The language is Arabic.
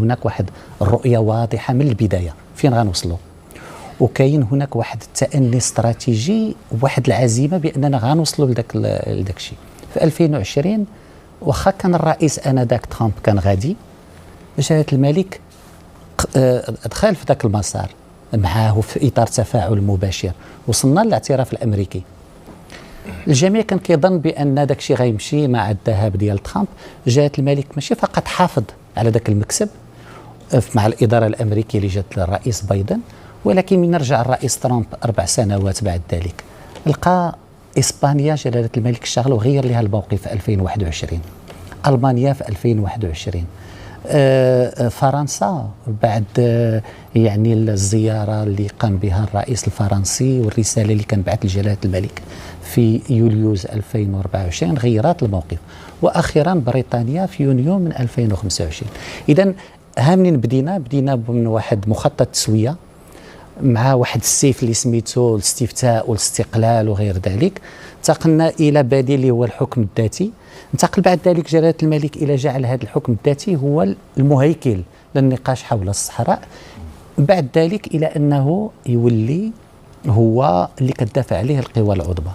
هناك واحد الرؤية واضحة من البداية فين غنوصلوا، وكاين هناك واحد التأني استراتيجي وواحد العزيمة بأننا غنوصلوا لداك الشيء. في 2020 واخا كان الرئيس آنذاك ترامب كان غادي، جلالة الملك دخل في ذاك المسار معاه في إطار تفاعل مباشر، وصلنا للاعتراف الأمريكي. الجميع كان كيظن بأن داك الشيء غيمشي مع الذهاب ديال ترامب. جلالة الملك ماشي فقط حافظ على ذاك المكسب مع الإدارة الأمريكية اللي جات للرئيس بايدن، ولكن من رجع الرئيس ترامب 4 سنوات بعد ذلك لقى إسبانيا جلالة الملك اشتغل وغير لها الموقف في 2021، ألمانيا في 2021، فرنسا بعد يعني الزيارة اللي قام بها الرئيس الفرنسي والرسالة اللي كان بعث لجلالة الملك في يوليوز 2024 غيرت الموقف، وأخيرا بريطانيا في يونيو من 2025. إذن ها منين بدينا من واحد مخطط تسوية مع واحد السيف اللي سميتو الاستفتاء والاستقلال وغير ذلك، انتقلنا إلى بديل اللي هو الحكم الذاتي. انتقل بعد ذلك جلالة الملك إلى جعل هذا الحكم الذاتي هو المهيكل للنقاش حول الصحراء، بعد ذلك إلى أنه يولي هو اللي كتدافع عليه القوى العظمى.